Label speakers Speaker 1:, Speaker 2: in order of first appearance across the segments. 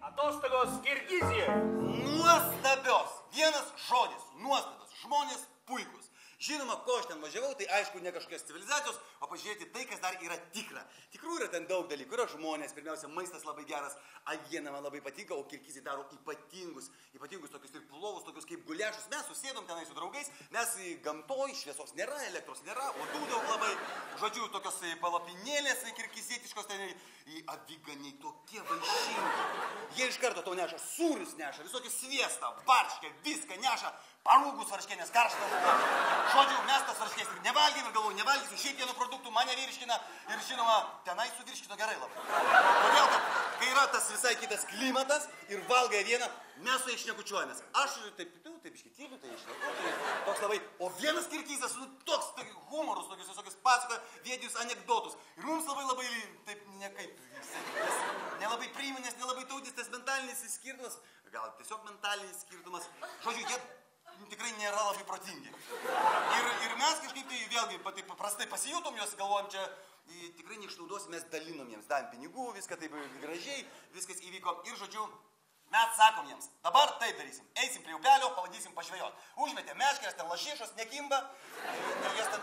Speaker 1: Atostogos Kirgizijoje.
Speaker 2: Nuostabios. Vienas žodis. Nuostabus. Žmonės puikus. Žinoma, ko aš ten važiavau, tai aišku, ne kažkokios civilizacijos, o pažiūrėti tai, kas dar yra tikra. Tikrų yra ten daug dalykų. Yra žmonės, pirmiausia, maistas labai geras, aviena man labai patinka, o Kirgizai daro ypatingus tokius ir plovus, tokius kaip guliašus. Mes susėdom tenai su draugais, nes gamtoj šviesos nėra, elektros nėra, odų daug labai. Žodžiu, tokios palapinėlės kirgizietiškos, ten aviganiai tokie vaišingi. Jie iš karto tau neša sūrius, neša visokį sviestą, varškę, viską neša. Parūgus varškėnės, karštą buvo. Žodžiu, mes tas varškės ir nevalgėm ir galvoju, nevalgysiu šiaip pieno produktų, mane virškina ir žinoma, tenai suvirškino gerai labai. Todėl, kad kai yra tas visai kitas klimatas ir valgai vieną, mes su jais šnekučiuojamės. Aš taip iškityliu, tai išneku, tai toks labai, o vienas kirgizas, toks humorus, tokius visokius pasakoja, viedinius anekdotus. Ir mums labai, taip nekaip, nelabai priima, nes nelabai taudis tas mentalinis skirtumas, gal tiesiog mentalinis skirtumas. Žodžiu, jie tikrai nėra labai protingi. Ir mes kažkaip tai vėlgi paprastai pasijutom, juos galvojom čia, tikrai neišnaudosim, mes dalinom jiems, davėm pinigų, viską taip gražiai, viskas įvyko. Ir žodžiu, mes sakom jiems, dabar taip darysim, eisim prie upelio, pavadysim pažvejot. Užmetė meškerės, ten lašišos, nekimba, jos ten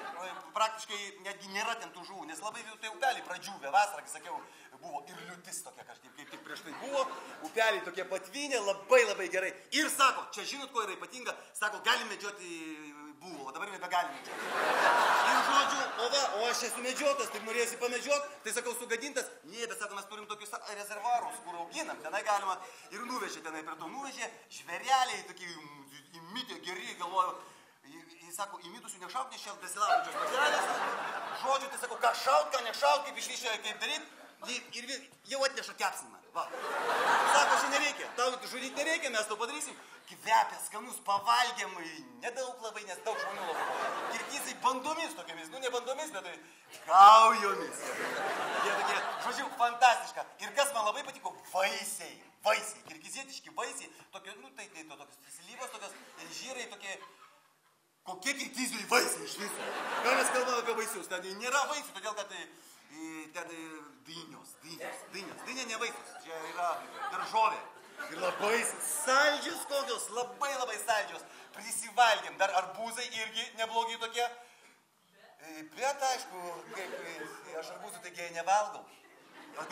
Speaker 2: praktiškai netgi nėra ten tų žuvų, nes labai tai upeliai pradžiūvė, vasarą, kai sakiau, buvo ir liūtis tokia kažkaip, kaip tik prieš tai buvo, upeliai tokie patvinė, labai gerai. Ir sako, čia žinot, ko yra ypatinga, sako, galim medžioti buvo, o dabar nebegalim medžioti. Ir žodžiu, o aš esu medžiotas, taip norėsi pamedžiot, tai sakau, sugadintas, bet sako, mes turim tokius rezervarus, kur auginam, tenai galima ir nuvežė tenai prie to, nuvežė žvėreliai, tokie įmitė geri, galvoju, jis sako, įmitusių nešauk, nes čia besilaukiančios patelės, žodžiu, tai sako, ką šaut, ką nešaut, kaip išvyšė, kaip daryt. Ir jau atneša kepsinimą. Va. Sako, čia nereikia, tau žudyti nereikia, mes tau padarysim. Kvepia, skanus, pavalgėm, nedaug labai, nes daug žmonių labai. Kirgizai bandomis tokiamis, ne bandomis, bet tai kaujomis. Jie tokie, žodžiu, fantastiška. Ir kas man labai patiko, vaisiai, kirgizietiški vaisiai, tokie, tokios slyvos, tokios žyrai, tokie, kokie kirgizijai vaisiai iš viso. Ką mes kalbame apie vaisius, ten nėra vaisių, todėl kad ten dynios. Dynė ne vaisius, čia yra daržovė. Ir labai saldžios kokios, labai saldžios. Prisivalgėm, dar arbūzai irgi neblogi tokie. Bet aišku, aš arbūzų taigi nevalgau.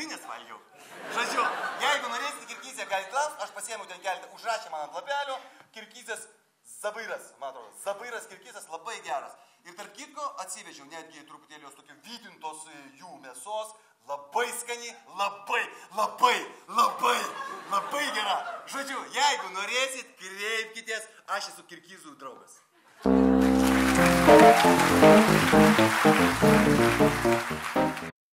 Speaker 2: Dynės valgiau. Žodžiu, jeigu norėsite Kirgiziją, galite klausti, aš pasiėmiau ten keletą, užrašė man ant lapelio, Kirgizas Zabairas, man atrodo, Zabairas Kirgizas labai geras. Ir tarp kitko atsivežiau netgi truputėlį jos tokio vytintos jų mėsos, labai skani, labai gera. Žodžiu, jeigu norėsit, kreipkitės, aš esu Kirgizų draugas.